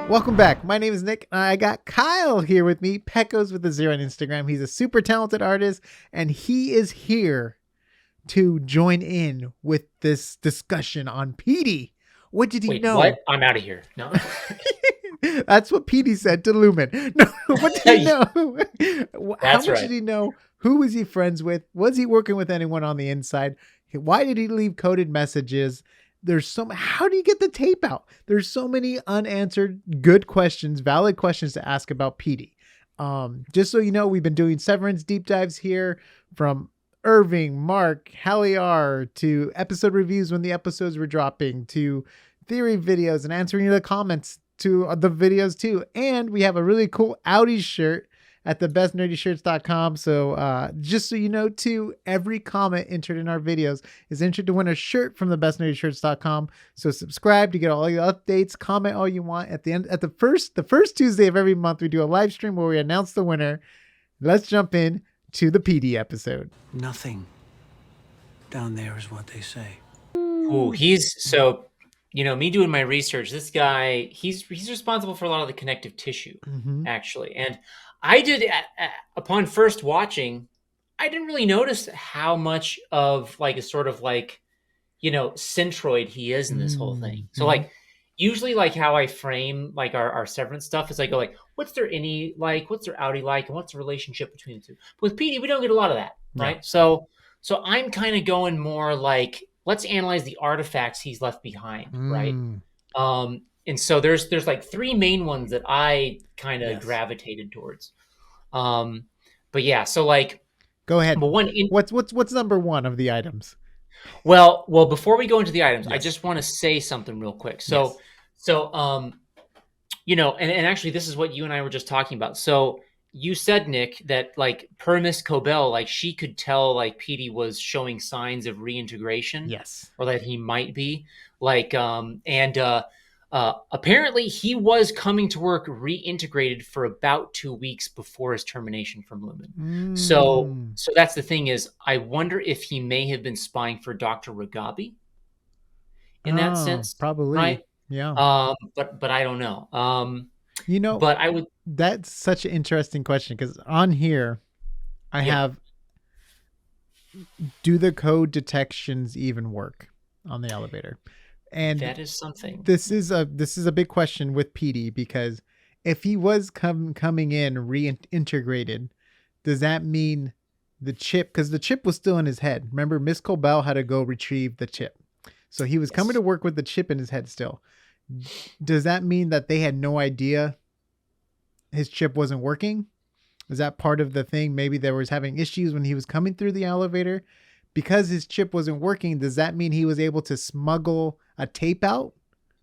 Welcome back. My name is Nick, and I got Kyle here with me. Pecos with a 0 on Instagram. He's a super talented artist, and he is here to join in with this discussion on Petey. What did he Wait, know? what? I'm out of here. No. That's what Petey said to Lumen. No, what did he know? How That's much right. did he know? Who was he friends with? Was he working with anyone on the inside? Why did he leave coded messages? How do you get the tape out? There's so many unanswered good questions, valid questions to ask about Petey. Just so you know, we've been doing Severance deep dives here from Irving, Mark, Hallie R, to episode reviews when the episodes were dropping, to theory videos and answering the comments to the videos too. And we have a really cool Audi shirt at thebestnerdyshirts.com. So just so you know too, every comment entered in our videos is entered to win a shirt from thebestnerdyshirts.com. So subscribe to get all your updates, comment all you want. At the first Tuesday of every month, we do a live stream where we announce the winner. Let's jump in to the PD episode. Nothing down there is what they say. Ooh, me doing my research, this guy, he's responsible for a lot of the connective tissue, actually. And I did, upon first watching, I didn't really notice how much of like a sort of like, centroid he is in this whole thing. So like, usually like how I frame like our Severance stuff is I go like, what's their innie like, what's their outie like, and what's the relationship between the two? But with Petey, we don't get a lot of that, right? Yeah. So I'm kind of going more like, let's analyze the artifacts he's left behind, right? And so there's like three main ones that I kind of gravitated towards. But yeah, so like, go ahead. Well, what's number one of the items? Well, before we go into the items, I just want to say something real quick. And actually this is what you and I were just talking about. So you said, Nick, that like per Miss Cobell, like she could tell like Petey was showing signs of reintegration. Yes. Or that he might be like, apparently he was coming to work reintegrated for about 2 weeks before his termination from Lumen. So that's the thing is, I wonder if he may have been spying for Dr. Ragabi in that sense. Probably. Right? Yeah. But I don't know. But I would. That's such an interesting question because on here, I have. Do the code detections even work on the elevator? And that is something. This is a big question with Petey because if he was coming in reintegrated, does that mean the chip? Because the chip was still in his head. Remember, Miss Cobell had to go retrieve the chip, so he was coming to work with the chip in his head still. Does that mean that they had no idea his chip wasn't working? Is that part of the thing? Maybe there was having issues when he was coming through the elevator. Because his chip wasn't working, does that mean he was able to smuggle a tape out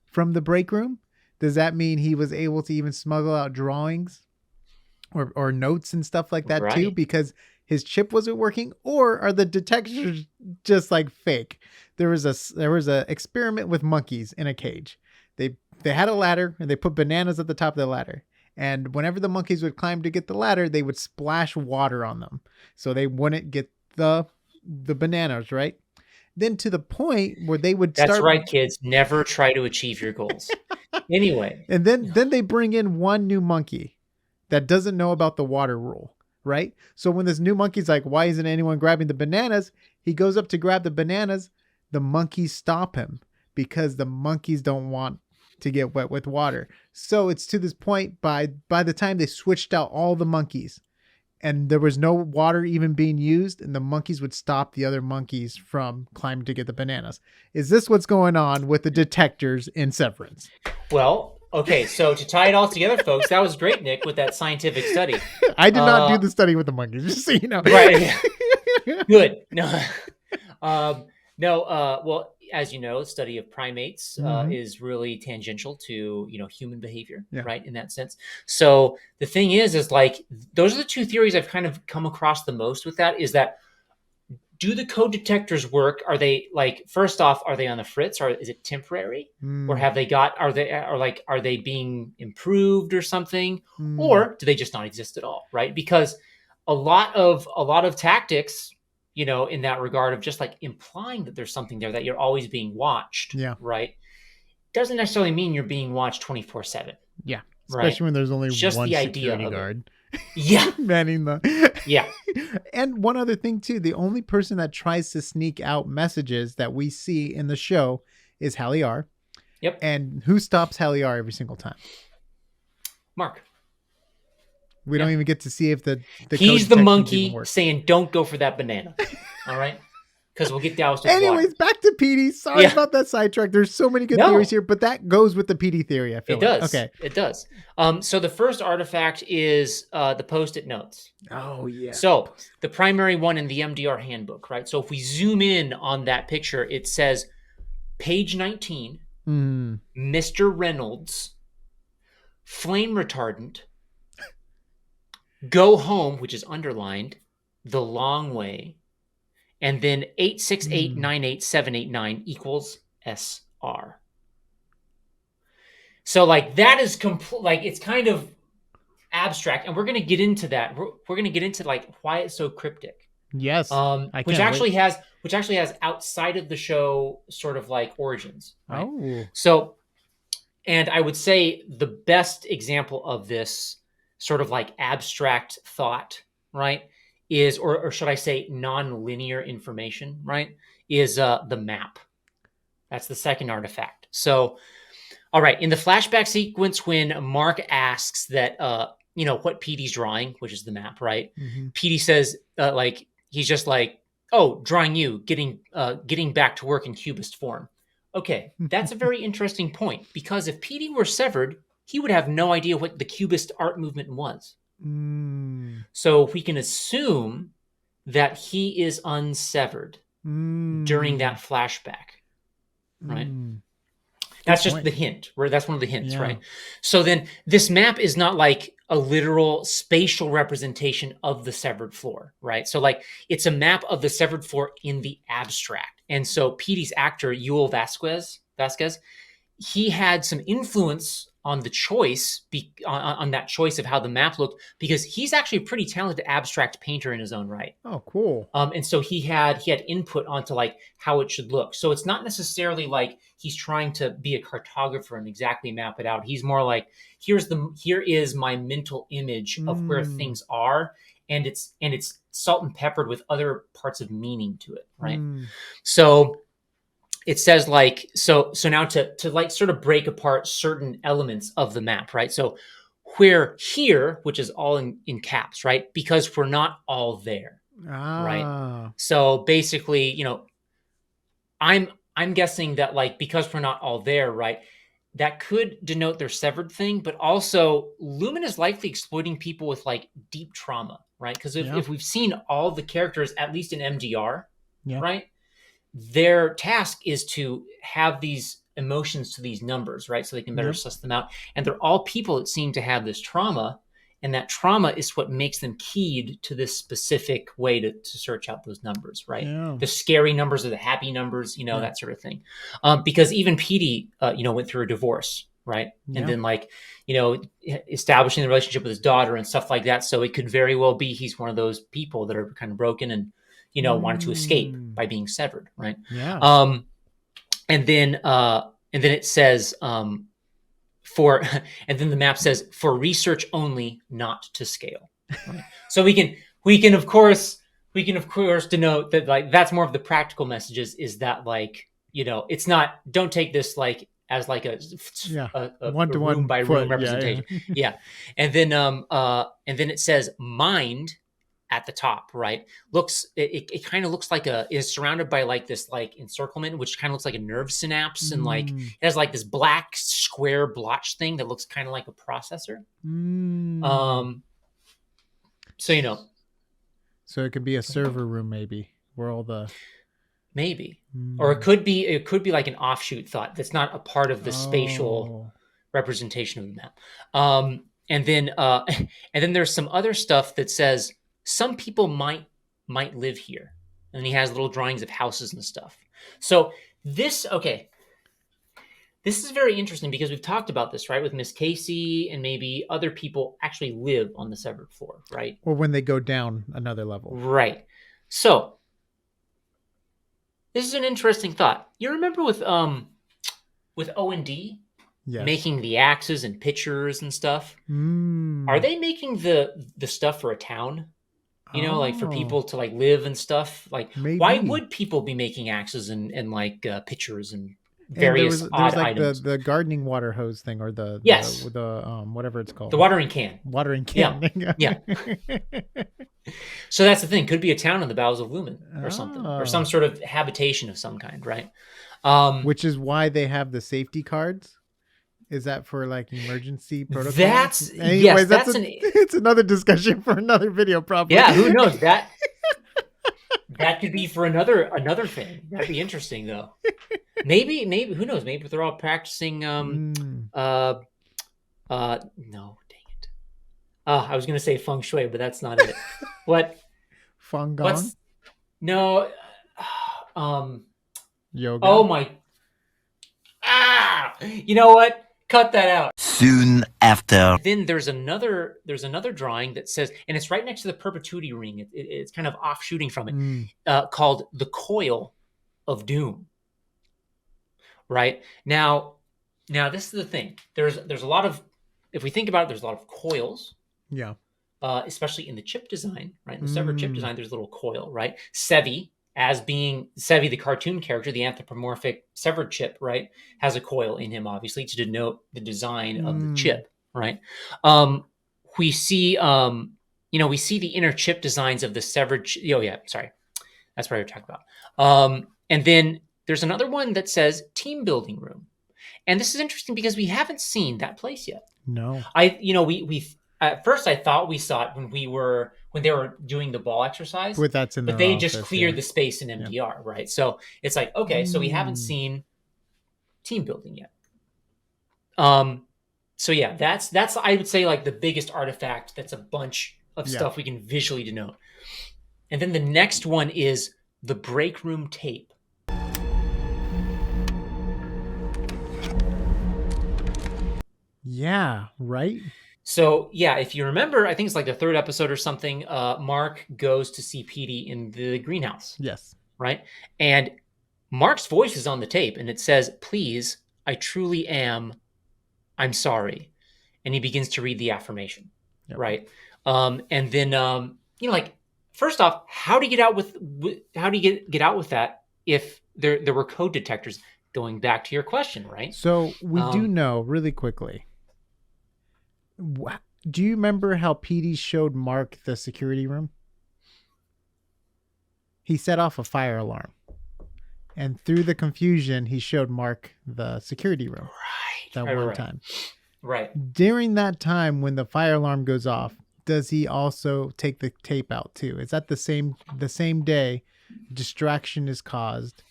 from the break room? Does that mean he was able to even smuggle out drawings or notes and stuff like that too? Because his chip wasn't working? Or are the detectors just like fake? There was a experiment with monkeys in a cage. They had a ladder and they put bananas at the top of the ladder. And whenever the monkeys would climb to get the ladder, they would splash water on them. So they wouldn't get the bananas, right? Then to the point where they would That's right, kids. Never try to achieve your goals. Anyway. And then they bring in one new monkey that doesn't know about the water rule, right? So when this new monkey's like, why isn't anyone grabbing the bananas? He goes up to grab the bananas. The monkeys stop him because the monkeys don't want to get wet with water. So it's to this point by the time they switched out all the monkeys, and there was no water even being used, and the monkeys would stop the other monkeys from climbing to get the bananas. Is this what's going on with the detectors in Severance? Well, okay, so to tie it all together, folks, that was great, Nick, with that scientific study. I did not do the study with the monkeys, just so you know. Right. Good. No. Well, as you know, the study of primates is really tangential to, human behavior, right? In that sense. So the thing is like, those are the two theories I've kind of come across the most with that is that, do the code detectors work? Are they like, first off, are they on the fritz or is it temporary? Or are they being improved or something? Or do they just not exist at all? Right? Because a lot of tactics, in that regard of just like implying that there's something there, that you're always being watched. Yeah. Right. doesn't necessarily mean you're being watched 24/7. Yeah. Right? Especially when there's only It's just one the idea security of it. guard Yeah. manning the. Yeah. And one other thing too, the only person that tries to sneak out messages that we see in the show is Hallie R. Yep. And who stops Hallie R every single time? Mark. We don't even get to see if the he's the monkey saying, "Don't go for that banana." All right, because we'll get doused with Anyways, water. back to Petey. Sorry about that sidetrack. There's so many good theories here, but that goes with the Petey theory. I feel it does. Okay, it does. So the first artifact is the Post-it notes. Oh yeah. So the primary one in the MDR handbook, right? So if we zoom in on that picture, it says page 19, Mr. Reynolds, flame retardant, go home, which is underlined, the long way, and then 868987889 equals SR. So like that is like it's kind of abstract, and we're going to get into that. We're going to get into like why it's so cryptic. Yes, which actually has outside of the show sort of like origins. Right? Oh, so, and I would say the best example of this sort of like abstract thought, right, is, or should I say non-linear information, right, is the map. That's the second artifact. So, all right, in the flashback sequence when Mark asks that, what Petey's drawing, which is the map, right? Petey says, like, he's just like, oh, drawing you, getting back to work in cubist form. Okay, that's a very interesting point, because if Petey were severed, he would have no idea what the cubist art movement was. So we can assume that he is unsevered during that flashback, right? That's just the hint, right? That's one of the hints, right? So then this map is not like a literal spatial representation of the severed floor, right? So like it's a map of the severed floor in the abstract. And so Petey's actor, Yul Vasquez, he had some influence on the choice, on that choice of how the map looked, because he's actually a pretty talented abstract painter in his own right. Oh, cool. And so he had input onto like how it should look. So it's not necessarily like he's trying to be a cartographer and exactly map it out. He's more like, here is my mental image of where things are, and it's salt and peppered with other parts of meaning to it, right? So it says like, so now to like sort of break apart certain elements of the map, right? So we're here, which is all in caps, right? Because we're not all there, right? So basically, I'm guessing that like, because we're not all there, right? That could denote their severed thing, but also Lumen is likely exploiting people with like deep trauma, right? Because if we've seen all the characters, at least in MDR, right? Their task is to have these emotions to these numbers, right? So they can better suss them out. And they're all people that seem to have this trauma. And that trauma is what makes them keyed to this specific way to search out those numbers, right? The scary numbers or the happy numbers, that sort of thing. Because even Petey, went through a divorce, right? And then like, establishing the relationship with his daughter and stuff like that. So it could very well be he's one of those people that are kind of broken and, wanted to escape by being severed, right? And then it says, and then the map says for research only, not to scale. Right? So we can of course denote that like that's more of the practical messages, is that like, it's not, don't take this like as like a one-to-one room by room representation. And then it says mind at the top, right? It kind of looks like is surrounded by like this like encirclement, which kind of looks like a nerve synapse, and like it has like this black square blotch thing that looks kind of like a processor. So it could be a server room, maybe, where all the or it could be like an offshoot thought that's not a part of the spatial representation of the map. And then there's some other stuff that says some people might live here. And he has little drawings of houses and stuff. So this is very interesting, because we've talked about this, right? With Miss Casey and maybe other people actually live on the severed floor, right? Or when they go down another level. Right. So this is an interesting thought. You remember with with O&D Yes. making the axes and pitchers and stuff, are they making the stuff for a town? You know, like for people to like live and stuff. Like, Maybe. why would people be making axes and like pitchers and And various there was odd like items? the gardening water hose thing, or the whatever it's called, the watering can. Watering can. Yeah. So that's the thing. Could be a town in the bowels of Lumen or something, or some sort of habitation of some kind, right? Which is why they have the safety cards. Is that for like emergency protocol? It's another discussion for another video, probably. Yeah, who knows that? That could be for another thing. That'd be interesting, though. Maybe who knows? Maybe they're all practicing. No, dang it. I was gonna say feng shui, but that's not it. What? Feng gong? No. Yoga. Oh my. You know what? Cut that out. Soon after. Then there's another drawing that says, and it's right next to the perpetuity ring. It's kind of offshooting from it, called the Coil of Doom. Right now, this is the thing. There's a lot of, if we think about it, there's a lot of coils. Yeah. Especially in the chip design, right? In the Severed chip design, there's a little coil, right? Sevi, as being Sevi, the cartoon character, the anthropomorphic Severed chip, right, has a coil in him, obviously, to denote the design of the chip, right? We see, we see the inner chip designs of the Severed. Sorry, that's what I was talking about. And then there's another one that says team building room, and this is interesting because we haven't seen that place yet. No, we at first I thought we saw it when they were doing the ball exercise, but they just cleared the space in MDR, right? So it's like, okay, so we haven't seen team building yet. So yeah, that's I would say like the biggest artifact. That's a bunch of stuff we can visually denote. And then the next one is the break room tape. Yeah, right? So yeah, if you remember, I think it's like the third episode or something, Mark goes to see Petey in the greenhouse. Yes. Right? And Mark's voice is on the tape, and it says, "Please, I truly am. I'm sorry." And he begins to read the affirmation. Yep. Right? And then, like, first off, how do you get out with that if there were code detectors? Going back to your question, right? So we do know really quickly. Do you remember how Petey showed Mark the security room? He set off a fire alarm. And through the confusion, he showed Mark the security room. One time. Right. During that time when the fire alarm goes off, does he also take the tape out too? Is that the same day distraction is caused?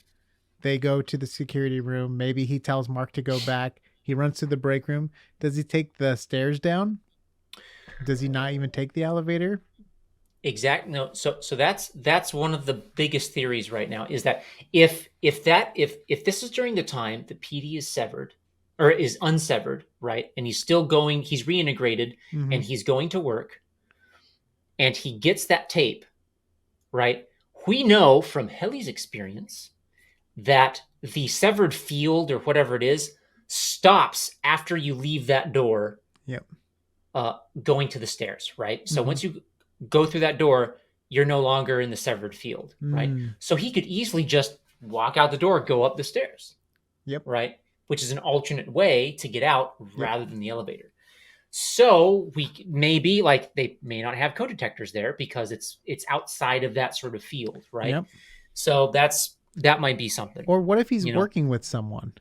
They go to the security room. Maybe he tells Mark to go back. He runs to the break room. Does he take the stairs down? Does he not even take the elevator? Exactly. No. So that's one of the biggest theories right now is that if this is during the time that Petey is severed or is unsevered, right, and he's still going, he's reintegrated and he's going to work, and he gets that tape, right? We know from Helly's experience that the severed field or whatever it is stops after you leave that door. Yep. Going to the stairs, right? So once you go through that door, you're no longer in the severed field, right? So he could easily just walk out the door, go up the stairs. Yep. Right? Which is an alternate way to get out rather than the elevator. So we maybe they may not have code detectors there because it's outside of that sort of field, right? Yep. So that might be something. Or what if he's working with someone?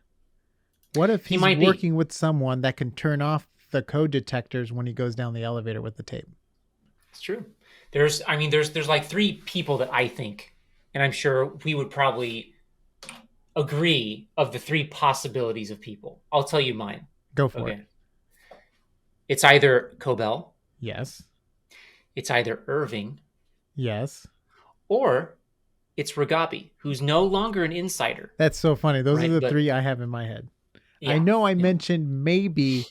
What if he's working with someone that can turn off the code detectors when he goes down the elevator with the tape? It's true. There's like three people that I think, and I'm sure we would probably agree of the three possibilities of people. I'll tell you mine. Go for it. It's either Cobell. Yes. It's either Irving. Yes. Or it's Ragabi, who's no longer an insider. That's so funny. Those are the three I have in my head. Yeah, I know I mentioned maybe,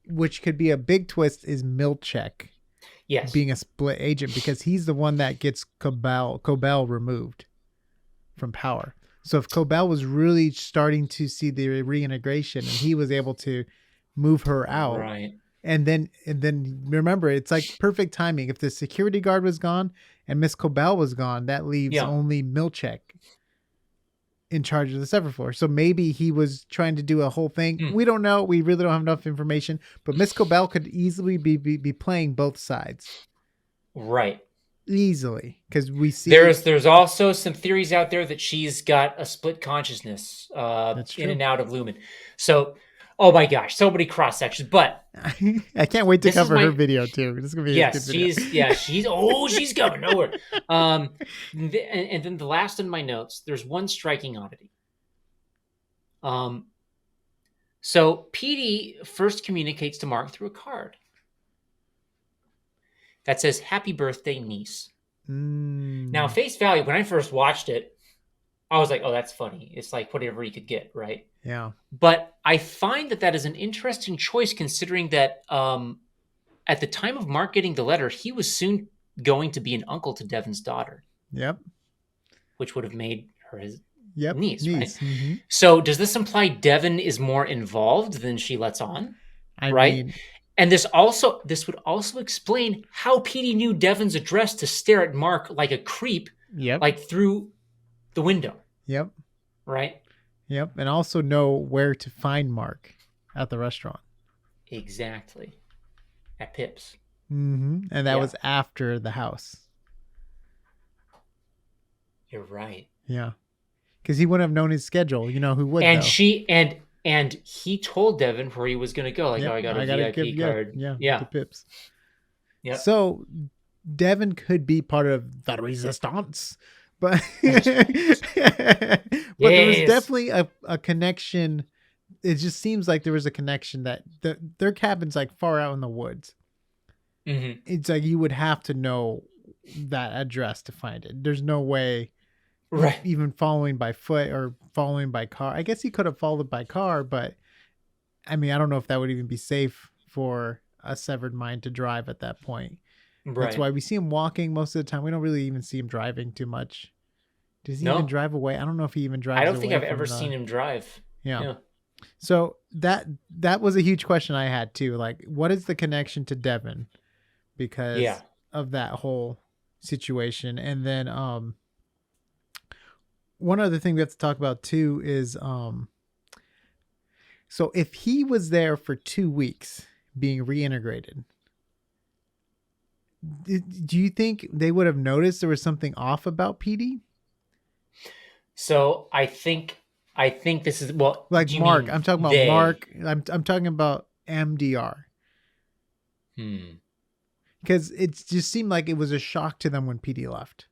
which could be a big twist, is Milchek. Yes. Being a split agent because he's the one that gets Cobell removed from power. So if Cobell was really starting to see the reintegration and he was able to move her out, Right. and then remember, it's like perfect timing. If the security guard was gone and Miss Cobell was gone, that leaves only Milchek in charge of the severed floor. So maybe he was trying to do a whole thing. We don't know. We really don't have enough information. But Miss Cobell could easily be playing both sides. Right. Easily, because we see there's also some theories out there that she's got a split consciousnness in and out of Lumen. So, oh my gosh, so many cross sections. But I can't wait to cover her video too. This is gonna be a good video. she's coming nowhere. And then the last in my notes, there's one striking oddity. So Petey first communicates to Mark through a card that says "Happy Birthday, Niece." Now, face value, when I first watched it, I was like, "Oh, that's funny." It's like whatever he could get, right? Yeah. But I find that is an interesting choice, considering that at the time of Mark getting the letter, he was soon going to be an uncle to Devon's daughter. Yep. Which would have made her his niece, right? Mm-hmm. So does this imply Devon is more involved than she lets on? I right? mean, and this would also explain how Petey knew Devon's address to stare at Mark like a creep, like through the window. Yep. Right? Yep. And also know where to find Mark at the restaurant. Exactly. At Pip's. Mm-hmm. And that was after the house. You're right. Yeah. Because he wouldn't have known his schedule. You know who would? And though? And he told Devon where he was going to go. Like, I got a VIP card. Yeah. To Pips. Yeah. So Devon could be part of the resistance, but there was definitely a connection. It just seems like there was a connection that their cabin's like far out in the woods. Mm-hmm. It's like you would have to know that address to find it. There's no way. Right. Even following by foot or following by car. I guess he could have followed by car, but I mean, I don't know if that would even be safe for a severed mind to drive at that point. Right. That's why we see him walking most of the time. We don't really even see him driving too much. Does he even drive away? I don't know if he even drives away. I don't think I've ever seen him drive. Yeah. So that was a huge question I had too. Like, what is the connection to Devon? Because of that whole situation. And then, one other thing we have to talk about too is, so if he was there for 2 weeks being reintegrated, do you think they would have noticed there was something off about Petey? So I think this is like Mark. I'm talking about Mark. I'm talking about MDR. Because it just seemed like it was a shock to them when Petey left.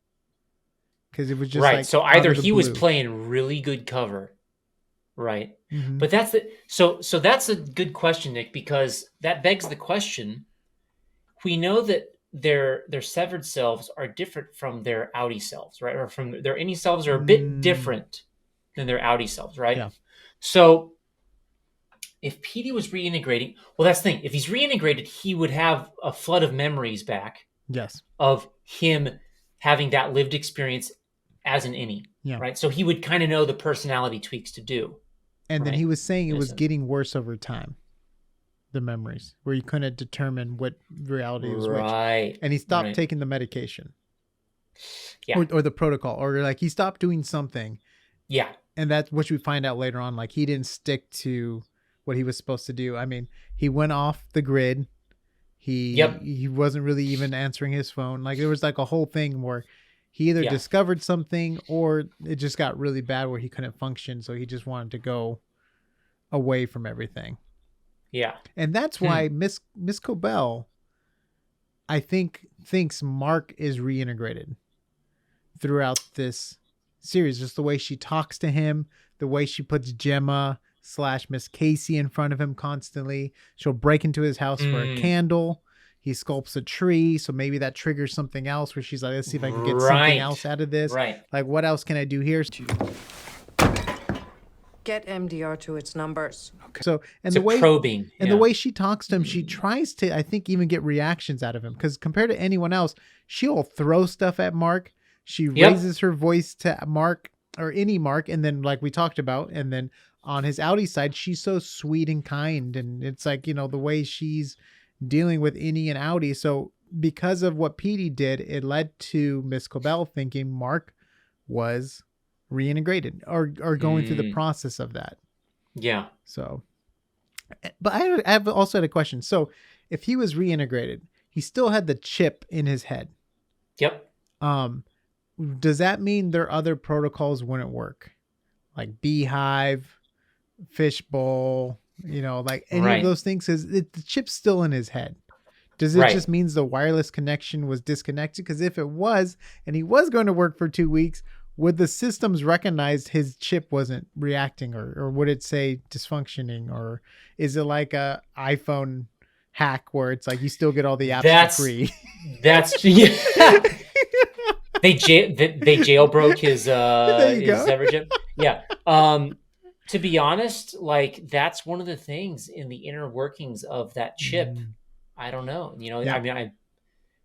Because it was just right. Like so either he was playing really good cover, right? Mm-hmm. But that's so that's a good question, Nick, because that begs the question. We know that their severed selves are different from their outie selves, right? Or from their innie selves are a bit different than their outie selves, right? Yeah. So if Petey was reintegrating, well, that's the thing. If he's reintegrated, he would have a flood of memories back. Yes. Of him having that lived experience as an innie, right? So he would kind of know the personality tweaks to do. And then he was saying it was getting worse over time, the memories, where you couldn't determine what reality was which. And he stopped taking the medication. Yeah. Or the protocol, or like he stopped doing something. Yeah. And that's what we find out later on. Like he didn't stick to what he was supposed to do. I mean, he went off the grid. He wasn't really even answering his phone. Like there was like a whole thing where he either discovered something or it just got really bad where he couldn't function. So he just wanted to go away from everything. Yeah. And that's why Miss Cobell, I think, thinks Mark is reintegrated throughout this series. Just the way she talks to him, the way she puts Gemma / Miss Casey in front of him constantly. She'll break into his house for a candle. He sculpts a tree, so maybe that triggers something else where she's like, let's see if I can get something else out of this. Right. Like, what else can I do here? Get MDR to its numbers. Okay. So, and the way probing, and the way she talks to him, she tries to, I think, even get reactions out of him. Because compared to anyone else, she'll throw stuff at Mark. She raises her voice to Mark or any Mark, and then like we talked about, and then on his outie side, she's so sweet and kind, and it's like, you know, the way she's dealing with Innie and outie. So because of what Petey did, it led to Miss Cobell thinking Mark was reintegrated or going through the process of that. Yeah. So, but I have also had a question. So if he was reintegrated, he still had the chip in his head. Yep. Does that mean their other protocols wouldn't work? Like Beehive, Fishbowl, you know, like any of those things? Is the chip's still in his head? Does it just means the wireless connection was disconnected? Because if it was, and he was going to work for 2 weeks, would the systems recognize his chip wasn't reacting, or would it say dysfunctioning, or is it like a iPhone hack where it's like you still get all the apps for free? That's They jailbroke his Severance chip. Yeah. To be honest, like that's one of the things in the inner workings of that chip. I don't know. You know, I mean,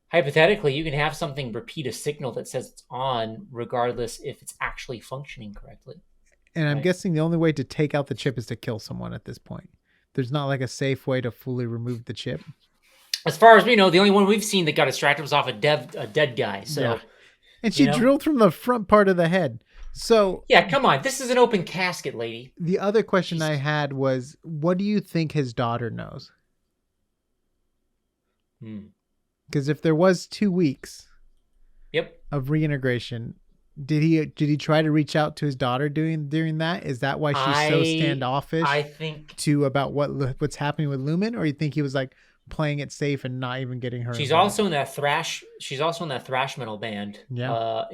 hypothetically, you can have something repeat a signal that says it's on, regardless if it's actually functioning correctly. And I'm guessing the only way to take out the chip is to kill someone at this point. There's not like a safe way to fully remove the chip. As far as we know, the only one we've seen that got extracted was off a dead guy. So. Yeah. And she drilled from the front part of the head. So yeah, come on. This is an open casket, lady. The other question I had was, what do you think his daughter knows? Because if there was 2 weeks of reintegration, did he try to reach out to his daughter during that? Is that why she's so standoffish? I think about what's happening with Lumen, or you think he was like playing it safe and not even getting her? She's also in that thrash. She's also in that thrash metal band. Yeah.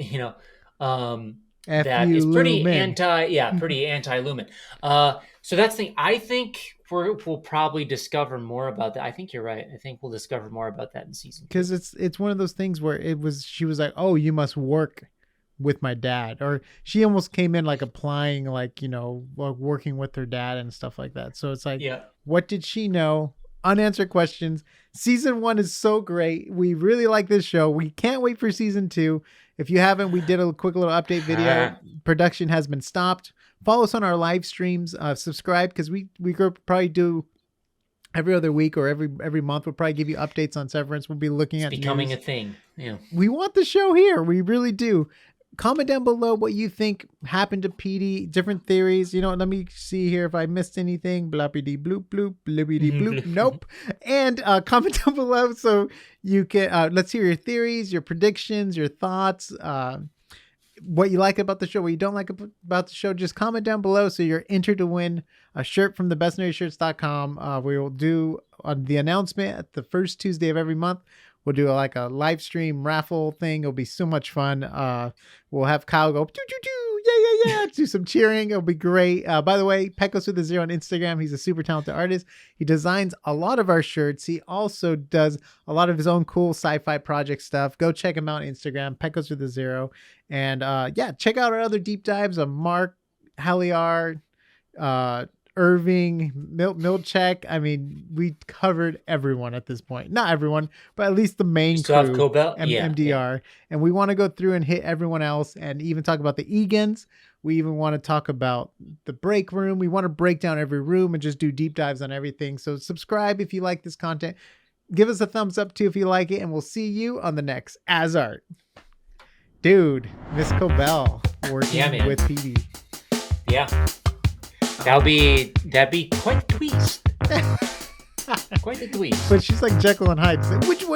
That is pretty pretty anti-Lumen. So that's the thing. I think we'll probably discover more about that. I think you're right. I think we'll discover more about that in season 2. Because it's one of those things where she was like, oh, you must work with my dad, or she almost came in like applying, like, you know, working with her dad and stuff like that. So it's like, what did she know? Unanswered questions. Season 1 is so great. We really like this show. We can't wait for season 2. If you haven't, we did a quick little update video. Production has been stopped. Follow us on our live streams. Subscribe, because we probably do every other week or every month. We'll probably give you updates on Severance. We'll be looking at becoming news. A thing. Yeah. We want the show here. We really do. Comment down below what you think happened to Petey, different theories. You know, let me see here if I missed anything. Bloppity bloop bloop, blippity bloop. Nope. And comment down below so you can, let's hear your theories, your predictions, your thoughts, what you like about the show, what you don't like about the show. Just comment down below so you're entered to win a shirt from thebestnerdyshirts.com. We will do the announcement at the first Tuesday of every month. We'll do like a live stream raffle thing. It'll be so much fun. We'll have Kyle go, yeah, do some cheering. It'll be great. By the way, Pecos with a 0 on Instagram. He's a super talented artist. He designs a lot of our shirts. He also does a lot of his own cool sci-fi project stuff. Go check him out on Instagram, Pecos with a 0. And check out our other deep dives of Mark, Halliar, Irving, Milchek. I mean, we covered everyone at this point. Not everyone, but at least the main crew, MDR. And we want to go through and hit everyone else and even talk about the Egans. We even want to talk about the break room. We want to break down every room and just do deep dives on everything. So subscribe if you like this content. Give us a thumbs up too if you like it. And we'll see you on the next AsArt. Dude, Miss Cobell working with Petey. Yeah. That'd be quite the twist. Quite the twist. But she's like Jekyll and Hyde. It's like, which one?